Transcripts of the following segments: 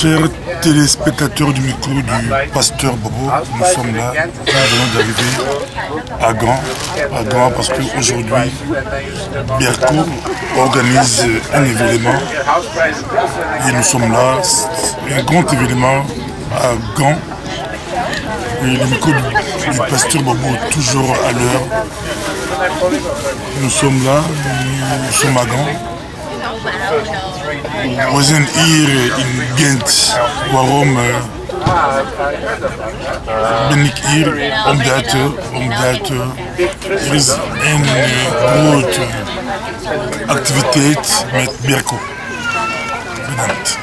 Chers téléspectateurs du micro du pasteur Bobo, nous sommes là, nous venons d'arriver à Gand parce qu'aujourd'hui, Berco organise un événement et nous sommes là, un grand événement à Gand. Et le micro du pasteur Bobo toujours à l'heure. Nous sommes là, nous sommes à Gand. We zijn hier in Gent, waarom ben ik hier? Omdat er is een grote activiteit met Berco. Bedankt.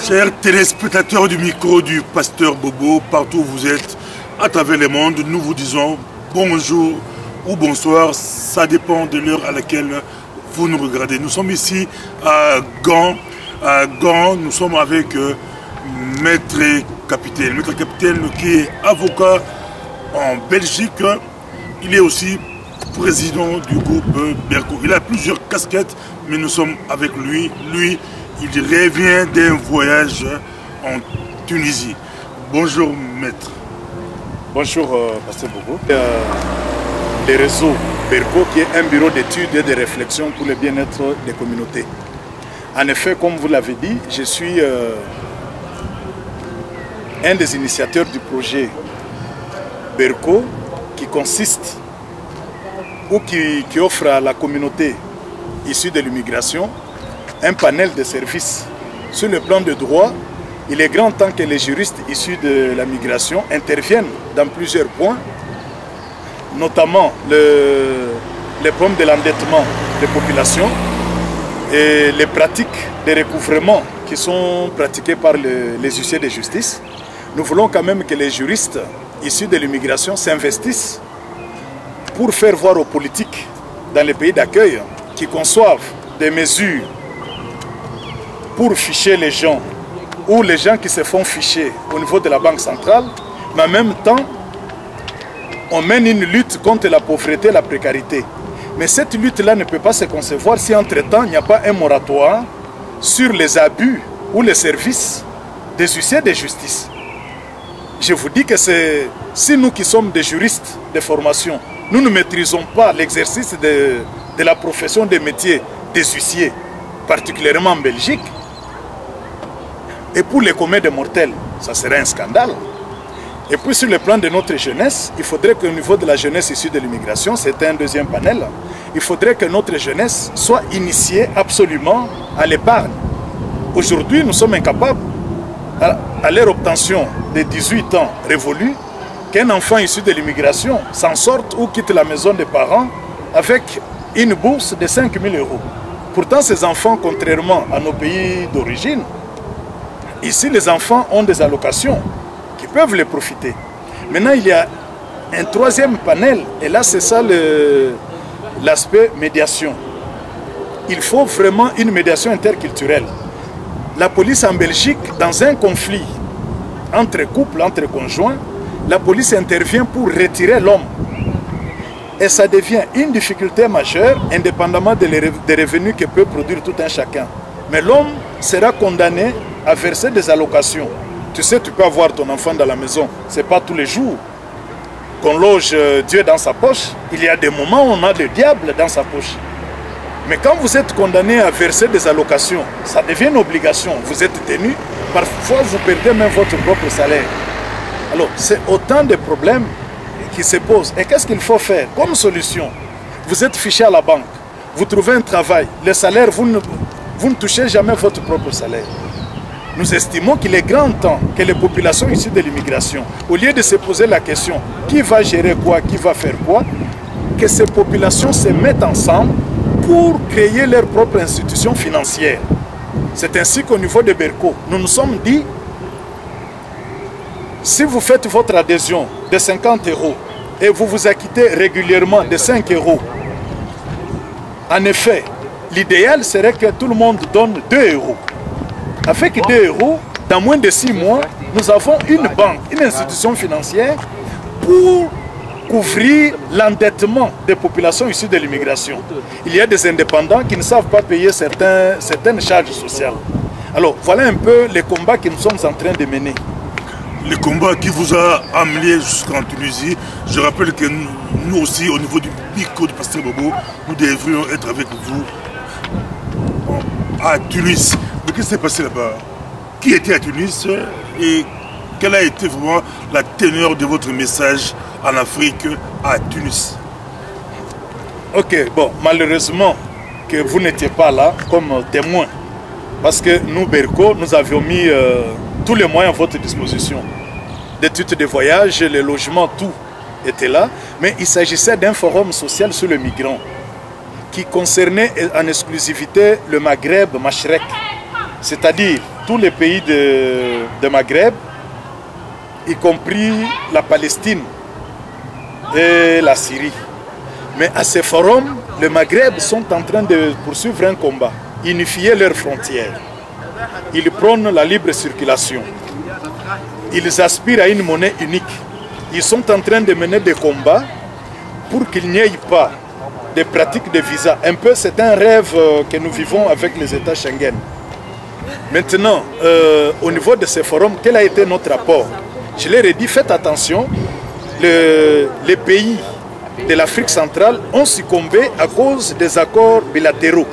Chers téléspectateurs du micro du pasteur Bobo, partout où vous êtes, à travers le monde, nous vous disons bonjour ou bonsoir, ça dépend de l'heure à laquelle vous nous regardez. Nous sommes ici à Gand. À Gand, nous sommes avec Maître Capitaine. Maître Capitaine qui est avocat en Belgique. Il est aussi président du groupe Berco. Il a plusieurs casquettes, mais nous sommes avec lui. Il revient d'un voyage en Tunisie. Bonjour, maître. Bonjour, pasteur Bobo. Le réseau Berco, qui est un bureau d'études et de réflexion pour le bien-être des communautés. En effet, comme vous l'avez dit, je suis un des initiateurs du projet Berco, qui consiste ou qui offre à la communauté issue de l'immigration un panel de services. Sur le plan de droit, il est grand temps que les juristes issus de la migration interviennent dans plusieurs points, notamment les problèmes de l'endettement des populations et les pratiques de recouvrement qui sont pratiquées par les huissiers de justice. Nous voulons quand même que les juristes issus de l'immigration s'investissent pour faire voir aux politiques dans les pays d'accueil qui conçoivent des mesures pour ficher les gens ou les gens qui se font ficher au niveau de la Banque centrale, mais en même temps, on mène une lutte contre la pauvreté et la précarité. Mais cette lutte-là ne peut pas se concevoir si entre-temps, il n'y a pas un moratoire sur les abus ou les services des huissiers de justice. Je vous dis que si nous qui sommes des juristes de formation, nous ne maîtrisons pas l'exercice de la profession des métiers des huissiers, particulièrement en Belgique, et pour les communs des mortels, ça serait un scandale. Et puis sur le plan de notre jeunesse, il faudrait qu'au niveau de la jeunesse issue de l'immigration, c'est un deuxième panel, il faudrait que notre jeunesse soit initiée absolument à l'épargne. Aujourd'hui, nous sommes incapables, à leur obtention de 18 ans révolus, qu'un enfant issu de l'immigration s'en sorte ou quitte la maison des parents avec une bourse de 5 000 €. Pourtant, ces enfants, contrairement à nos pays d'origine, ici, les enfants ont des allocations qui peuvent les profiter. Maintenant, il y a un troisième panel, et là, c'est ça l'aspect médiation. Il faut vraiment une médiation interculturelle. La police en Belgique, dans un conflit entre couples, entre conjoints, la police intervient pour retirer l'homme. Et ça devient une difficulté majeure, indépendamment des revenus que peut produire tout un chacun. Mais l'homme sera condamné à verser des allocations. Tu sais, tu peux avoir ton enfant dans la maison. Ce n'est pas tous les jours qu'on loge Dieu dans sa poche. Il y a des moments où on a le diable dans sa poche. Mais quand vous êtes condamné à verser des allocations, ça devient une obligation. Vous êtes tenu. Parfois, vous perdez même votre propre salaire. Alors, c'est autant de problèmes qui se posent. Et qu'est-ce qu'il faut faire comme solution? Vous êtes fiché à la banque. Vous trouvez un travail. Le salaire, vous ne touchez jamais votre propre salaire. Nous estimons qu'il est grand temps que les populations issues de l'immigration, au lieu de se poser la question qui va gérer quoi, qui va faire quoi, que ces populations se mettent ensemble pour créer leur propre institution financière. C'est ainsi qu'au niveau de Berco, nous nous sommes dit, si vous faites votre adhésion de 50 € et vous vous acquittez régulièrement de 5 €, en effet, l'idéal serait que tout le monde donne 2 €. avec 2 euros, dans moins de 6 mois, nous avons une banque, une institution financière pour couvrir l'endettement des populations issues de l'immigration. Il y a des indépendants qui ne savent pas payer certaines charges sociales. Alors, voilà un peu les combats que nous sommes en train de mener. Le combat qui vous a amené jusqu'en Tunisie, je rappelle que nous aussi, au niveau du Micro du Pasteur Bobo, nous devrions être avec vous à Tunis. Mais qu'est-ce qui s'est passé là-bas? Qui était à Tunis et quelle a été vraiment la teneur de votre message en Afrique à Tunis? Ok, bon, malheureusement que vous n'étiez pas là comme témoin. Parce que nous, Berco, nous avions mis tous les moyens à votre disposition. Des titres de voyage, les logements, tout était là. Mais il s'agissait d'un forum social sur le migrant qui concernait en exclusivité le Maghreb, Machrek, c'est-à-dire tous les pays de Maghreb, y compris la Palestine et la Syrie. Mais à ces forums, les Maghreb sont en train de poursuivre un combat, unifier leurs frontières. Ils prônent la libre circulation. Ils aspirent à une monnaie unique. Ils sont en train de mener des combats pour qu'il n'y ait pas de pratiques de visa. Un peu, c'est un rêve que nous vivons avec les États Schengen. Maintenant, au niveau de ces forums, quel a été notre apport? Je leur ai dit, faites attention, les pays de l'Afrique centrale ont succombé à cause des accords bilatéraux.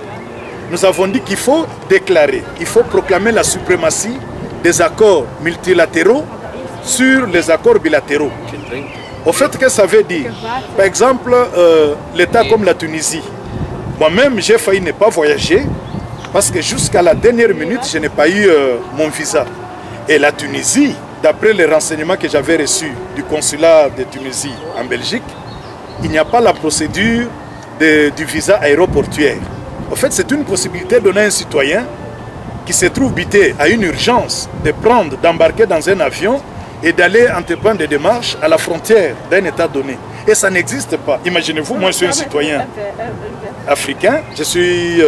Nous avons dit qu'il faut déclarer, il faut proclamer la suprématie des accords multilatéraux sur les accords bilatéraux. Au fait, qu'est-ce que ça veut dire? Par exemple, l'État comme la Tunisie. Moi-même, j'ai failli ne pas voyager parce que jusqu'à la dernière minute, je n'ai pas eu mon visa. Et la Tunisie, d'après les renseignements que j'avais reçus du consulat de Tunisie en Belgique, il n'y a pas la procédure du visa aéroportuaire. En fait, c'est une possibilité donnée à un citoyen qui se trouve buté à une urgence d'embarquer dans un avion et d'aller entreprendre des démarches à la frontière d'un État donné. Et ça n'existe pas. Imaginez-vous, moi je suis un citoyen africain, je suis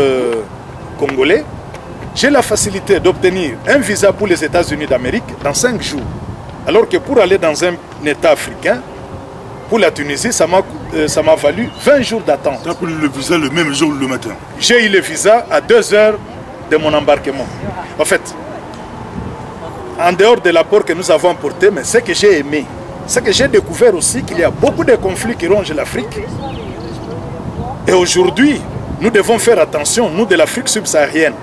congolais, j'ai la facilité d'obtenir un visa pour les États-Unis d'Amérique dans 5 jours. Alors que pour aller dans un État africain, pour la Tunisie, ça m'a valu 20 jours d'attente. Tu as pris le visa le même jour le matin? J'ai eu le visa à 2 heures de mon embarquement. En fait, en dehors de l'apport que nous avons apporté, mais ce que j'ai aimé, c'est que j'ai découvert aussi qu'il y a beaucoup de conflits qui rongent l'Afrique. Et aujourd'hui, nous devons faire attention, nous de l'Afrique subsaharienne,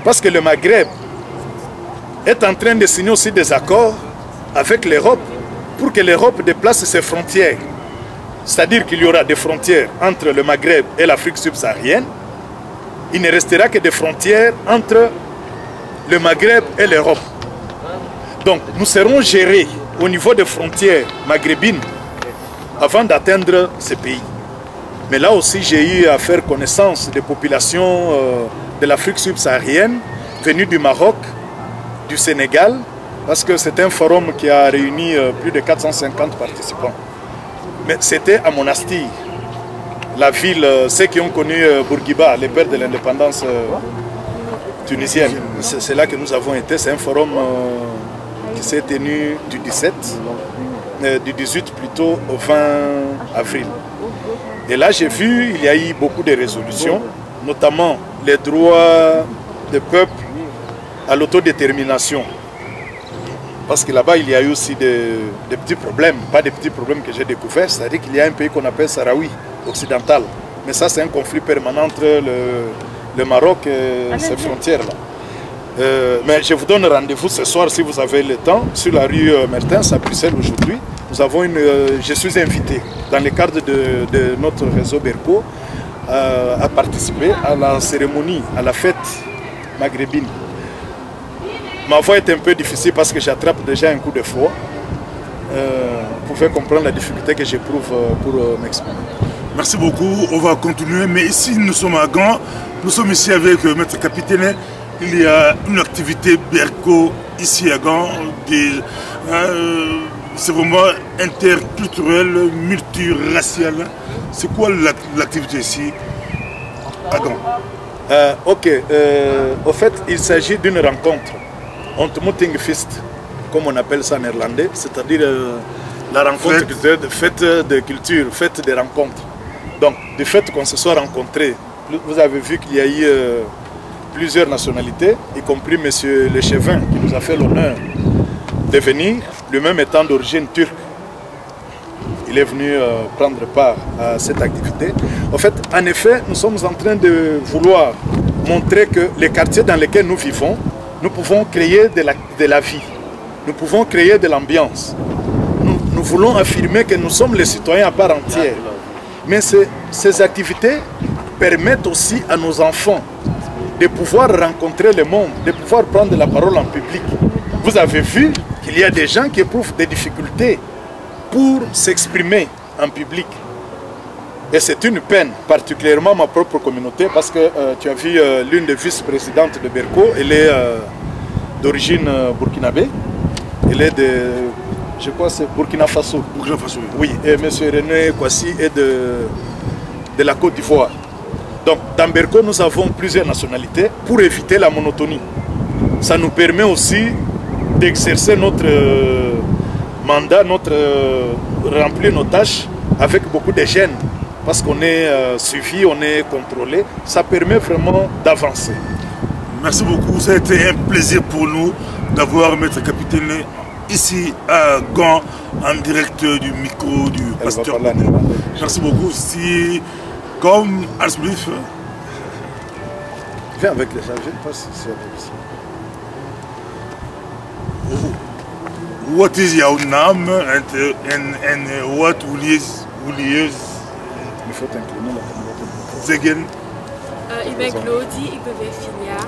parce que le Maghreb est en train de signer aussi des accords avec l'Europe pour que l'Europe déplace ses frontières. C'est-à-dire qu'il y aura des frontières entre le Maghreb et l'Afrique subsaharienne. Il ne restera que des frontières entre le Maghreb et l'Europe. Donc nous serons gérés au niveau des frontières maghrébines avant d'atteindre ces pays. Mais là aussi, j'ai eu à faire connaissance des populations de l'Afrique subsaharienne venues du Maroc, du Sénégal, parce que c'est un forum qui a réuni plus de 450 participants. Mais c'était à Monastir, la ville, ceux qui ont connu Bourguiba, les pères de l'indépendance tunisienne. C'est là que nous avons été. C'est un forum qui s'est tenu du 18 plutôt au 20 avril. Et là, j'ai vu, il y a eu beaucoup de résolutions, notamment les droits des peuples à l'autodétermination. Parce que là-bas, il y a eu aussi des petits problèmes, pas des petits problèmes que j'ai découverts, c'est-à-dire qu'il y a un pays qu'on appelle Sahraoui, occidental. Mais ça, c'est un conflit permanent entre le Maroc et ses frontières-là. Mais je vous donne rendez-vous ce soir, si vous avez le temps, sur la rue Mertens, à Bruxelles aujourd'hui. Nous avons je suis invité, dans le cadre de notre réseau Berco, à participer à la cérémonie, à la fête maghrébine. Ma voix est un peu difficile parce que j'attrape déjà un coup de froid. Vous pouvez comprendre la difficulté que j'éprouve pour m'exprimer. Merci beaucoup, on va continuer. Mais ici, nous sommes à Gand. Nous sommes ici avec Maître Capitaine. Il y a une activité Berco ici à Gand. C'est vraiment interculturel, multiracial. C'est quoi l'activité ici à Gand? Au fait, il s'agit d'une rencontre. Ontmoetingfeest, comme on appelle ça en néerlandais, c'est-à-dire la rencontre, fête de culture, fête de rencontres. Donc, du fait qu'on se soit rencontrés, vous avez vu qu'il y a eu plusieurs nationalités, y compris M. Lechevin, qui nous a fait l'honneur de venir, lui-même étant d'origine turque. Il est venu prendre part à cette activité. En fait, en effet, nous sommes en train de vouloir montrer que les quartiers dans lesquels nous vivons, nous pouvons créer de la vie, nous pouvons créer de l'ambiance. Nous voulons affirmer que nous sommes les citoyens à part entière. Mais ces activités permettent aussi à nos enfants de pouvoir rencontrer le monde, de pouvoir prendre la parole en public. Vous avez vu qu'il y a des gens qui éprouvent des difficultés pour s'exprimer en public. Et c'est une peine, particulièrement ma propre communauté, parce que tu as vu l'une des vice-présidentes de Berco, elle est d'origine burkinabé, elle est de, je crois c'est Burkina Faso. Burkina Faso, oui. Et M. René Kwasi est de la Côte d'Ivoire. Donc dans Berco, nous avons plusieurs nationalités pour éviter la monotonie. Ça nous permet aussi d'exercer notre mandat, remplir nos tâches avec beaucoup de gêne. Parce qu'on est suivi, on est contrôlé. Ça permet vraiment d'avancer. Merci beaucoup. Ça a été un plaisir pour nous d'avoir Maître Capitaine ici à Gand, en direct du micro du pasteur. Merci beaucoup. Si, comme Asbif. Viens avec les gens, je ne sais pas si c'est ici. What is your name and what will you Il faut incliner la caméra. zeggen? Ik ben Claudie, ik ben 15 jaar.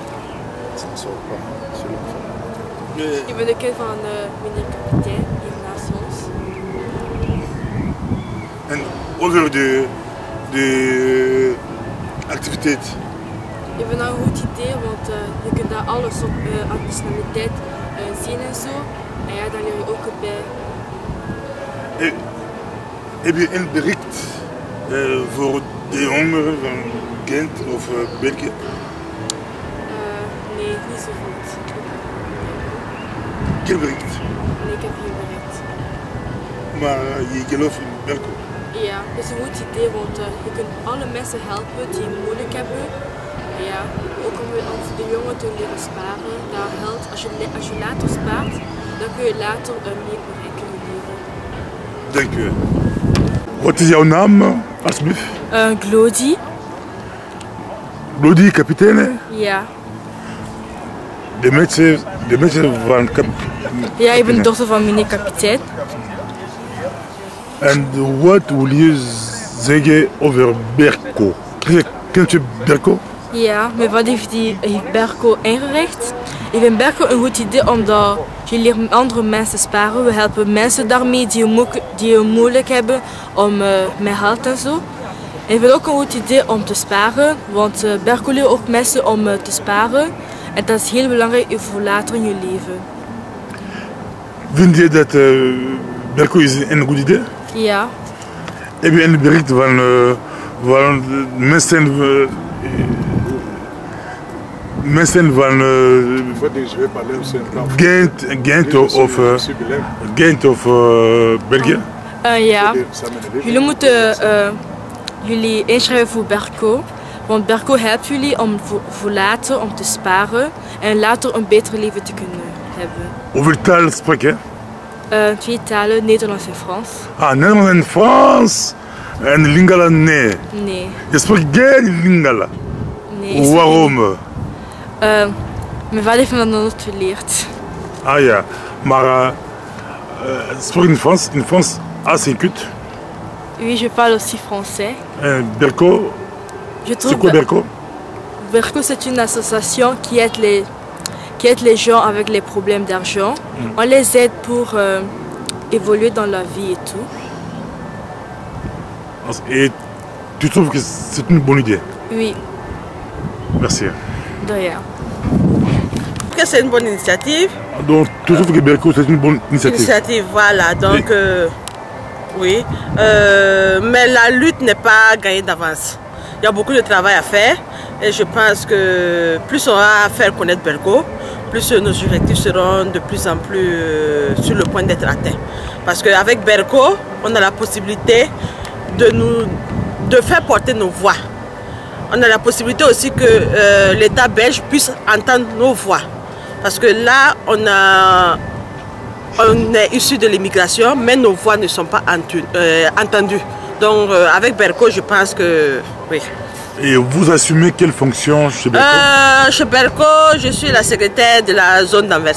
Ik ben de kind van meneer kapitein hier naast ons. En over de activiteit? Ik vind dat een goed idee, want je kunt daar alles op nationaliteit zien en zo. En ja, daar leer je ook bij. Heb je een bericht voor de jongeren van Gent of België? Nee, niet zo goed. Geen bericht? Nee, ik heb geen bericht. Maar je gelooft in België? Ja, dat is een goed idee, want je kunt alle mensen helpen die het moeilijk hebben. Ja, ook om de jongen te leren sparen. Dat helpt, als je later spaart, dan kun je later meer bereiken in je leven. Dank u. Wat is jouw naam, alsjeblieft? Claudie. Claudie, kapitein? Ja. De mensen van Ja, ik ben de dochter van meneer kapitein. En wat wil je zeggen over Berco? Kent je Berco? Ja, mijn vader heeft Berco ingericht. Ik vind Berco een goed idee omdat je leert andere mensen sparen. We helpen mensen daarmee die het moeilijk hebben met geld en zo. En ik vind het ook een goed idee om te sparen, want Berco leert ook mensen om te sparen. En dat is heel belangrijk voor later in je leven. Vind je dat Berco is een goed idee? Ja. Heb je een bericht van mensen van Gent of België? Ja. Jullie moeten jullie inschrijven voor Berco. Want Berco helpt jullie om voor later om te sparen en later een beter leven te kunnen hebben. Hoeveel talen spreek je? 2 talen, Nederlands en Frans. Ah, Nederlands en Frans? En Lingala nee? Nee. Je spreekt geen Lingala? Nee. Waarom? Mijn vader heeft me dat nog geleerd. Ah ja, maar spreek in Frans? In Frans, assez kut? Oui, je parle aussi français. Berco? C'est quoi Berco? Berco, c'est une association qui aide les gens avec les problèmes d'argent. On les aide pour évoluer dans la vie et tout. Et tu trouves que c'est une bonne idée? Oui. Merci. De rien. C'est une bonne initiative. Donc tu trouves que Berco c'est une bonne initiative? Voilà. Donc oui. Mais la lutte n'est pas gagnée d'avance. Il y a beaucoup de travail à faire. Et je pense que plus on va faire connaître Berco, plus nos objectifs seront de plus en plus sur le point d'être atteints. Parce qu'avec Berco, on a la possibilité de faire porter nos voix. On a la possibilité aussi que l'État belge puisse entendre nos voix. Parce que là, on est issu de l'immigration, mais nos voix ne sont pas entendues. Donc avec Berco, je pense que oui. Et vous assumez quelle fonction chez Berco? Chez Berco, je suis la secrétaire de la zone d'Anvers.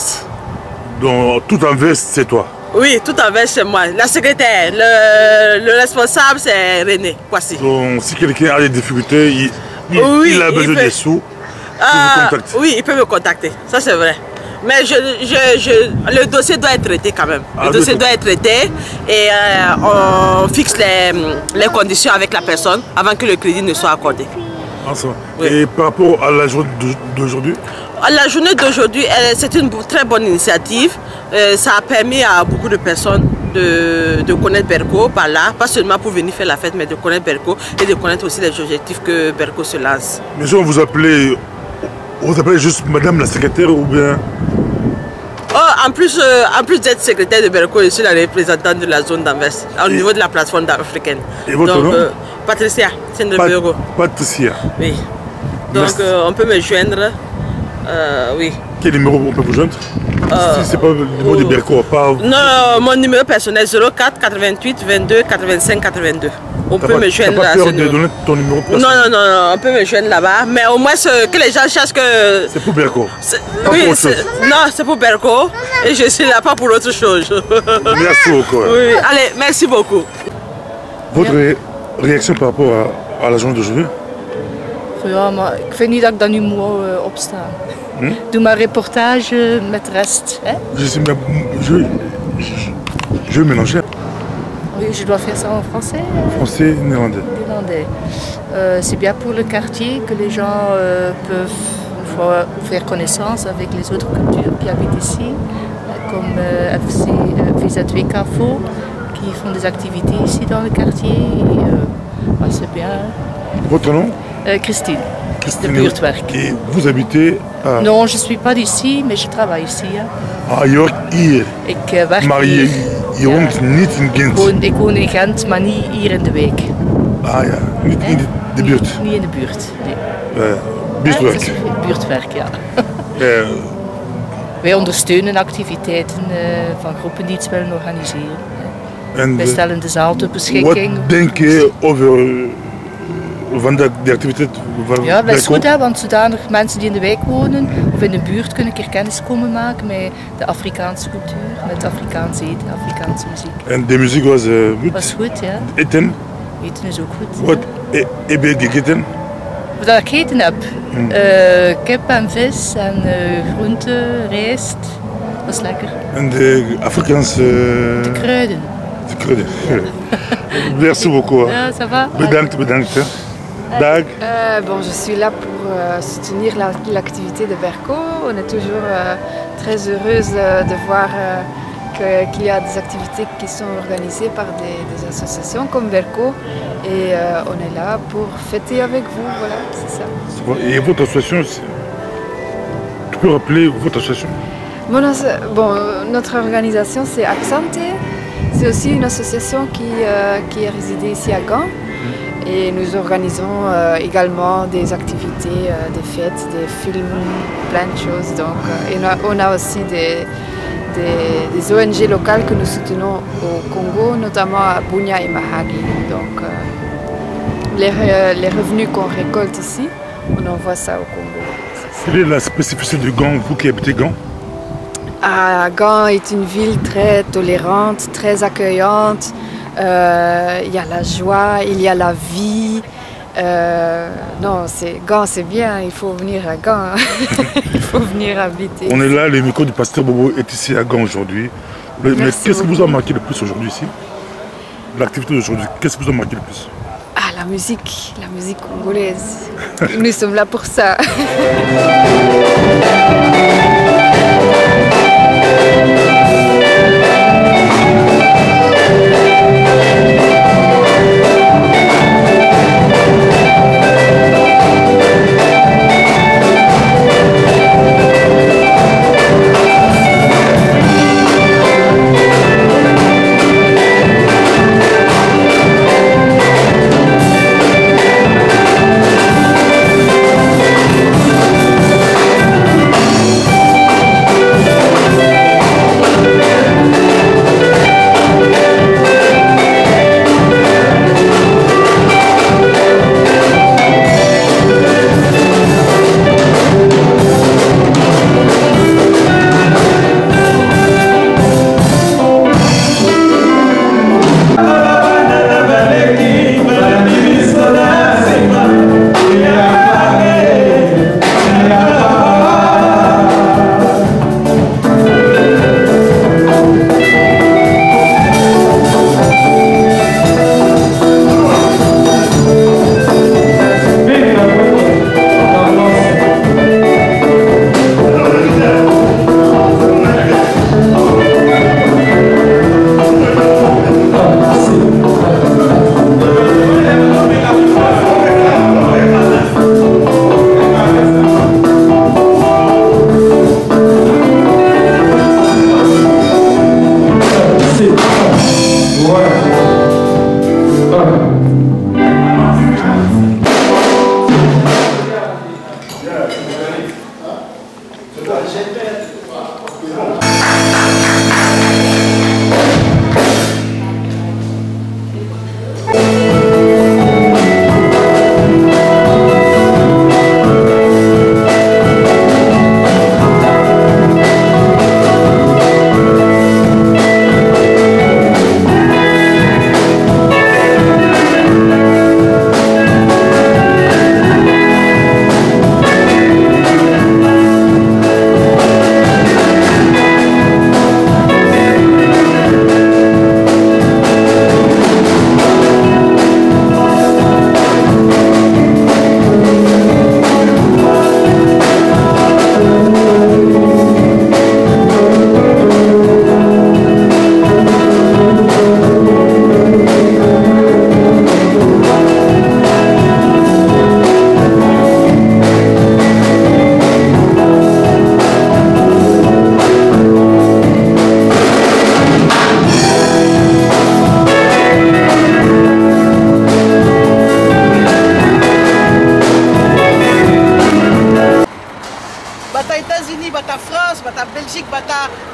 Donc tout Anvers, c'est toi? Oui, tout Anvers, c'est moi. La secrétaire, le responsable, c'est René Poissy. Donc si quelqu'un a des difficultés, il a besoin des sous, il vous contacte? Oui, il peut me contacter, ça c'est vrai. Mais le dossier doit être traité quand même. Le dossier doit être traité et on fixe les conditions avec la personne avant que le crédit ne soit accordé. Oui. Et par rapport à la journée d'aujourd'hui? La journée d'aujourd'hui, c'est une très bonne initiative. Ça a permis à beaucoup de personnes de connaître Berco par là, pas seulement pour venir faire la fête, mais de connaître Berco et de connaître aussi les objectifs que Berco se lance. Mais si on vous appelez juste Madame la secrétaire ou bien? Oh, en plus d'être secrétaire de Berco, je suis la représentante de la zone d'Anvers, au niveau de la plateforme africaine. Et votre nom? Patricia, c'est le bureau. Patricia. Oui. Donc on peut me joindre. Oui. Quel numéro on peut vous joindre? Si c'est pas le numéro de Berco, pas... Non, mon numéro personnel 04 88 22 85 82. On peut me joindre là. T'as pas peur de donner ton numéro personnel? Non, on peut me joindre là-bas. Mais au moins que les gens sachent que... C'est pour Berco? Oui, non, c'est pour Berco. Et je suis là pas pour autre chose. Merci beaucoup. Oui, allez, merci beaucoup. Votre réaction par rapport à la journée d'aujourd'hui? Ja, maar ik vind niet dat ik dat nu moet opstaan. Doe maar reportage met de rest. Hè? Je vais mélanger. Oui, je dois faire ça en français. Français, néerlandais. Néerlandais. C'est bien pour le quartier que les gens peuvent une fois faire connaissance avec les autres cultures qui habitent ici, comme FZ2 Cafo, qui font des activités ici dans le quartier. C'est bien. Votre nom? Christine, Christine de Buurtwerk. Et vous habitez à... Non, je ne suis pas d'ici, mais je travaille ici. Hein. Ah, je woont hier. Ik werk Maar hier. je woont niet in Gent? Ik woon in Gent, maar niet hier in de wijk. Ah ja, niet in de buurt? Niet in de buurt, nee. Buurtwerk? Buurtwerk, ja. Wij ondersteunen activiteiten van groepen die iets willen organiseren. En wij stellen de zaal ter beschikking. Wat denk je over... van de activiteit? Ja, dat is goed, hè, want zodanig mensen die in de wijk wonen of in de buurt kunnen een keer kennis komen maken met de Afrikaanse cultuur, met Afrikaans eten, Afrikaanse muziek. En de muziek was goed? Was goed, ja. Eten? Eten is ook goed. Wat heb je gegeten? Wat ik gegeten heb? Kip en vis en groenten, rijst. Dat is lekker. En de Afrikaanse... De kruiden. De kruiden. Merci beaucoup. Ja, ça va? Bedankt. Dag. Bon, je suis là pour soutenir l'activité de Berco. On est toujours très heureuse de voir qu'il y a des activités qui sont organisées par des associations comme Berco. Et on est là pour fêter avec vous, voilà, c'est ça. Et votre association, tu peux rappeler votre association? Bon, notre organisation c'est Accente. C'est aussi une association qui est résidée ici à Gand. Et nous organisons également des activités, des fêtes, des films, plein de choses. Donc, et on a aussi des ONG locales que nous soutenons au Congo, notamment à Bunia et Mahagi. Donc les revenus qu'on récolte ici, on envoie ça au Congo. Quelle est la spécificité de Gand, vous qui habitez Gand? Gand est une ville très tolérante, très accueillante. Il y a la joie, il y a la vie. Non, Gand c'est bien, il faut venir à Gand. Il faut venir habiter. On est là, le micro du pasteur Bobo est ici à Gand aujourd'hui. Mais qu'est-ce qui vous a marqué le plus aujourd'hui ici? L'activité d'aujourd'hui, qu'est-ce qui vous a marqué le plus? Ah, la musique congolaise. Nous sommes là pour ça. Belgique,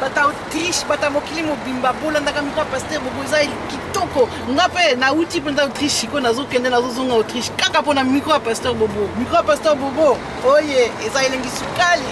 bata Autriche, bata mokili mobimba bolandaka micro pasteur bobo eza kitoko. Ngape na uti penda Autriche ko nazokende nazozonga Autriche. Kaka pona micro pasteur bobo. Micro pasteur bobo. Oye, eza elengi sukali.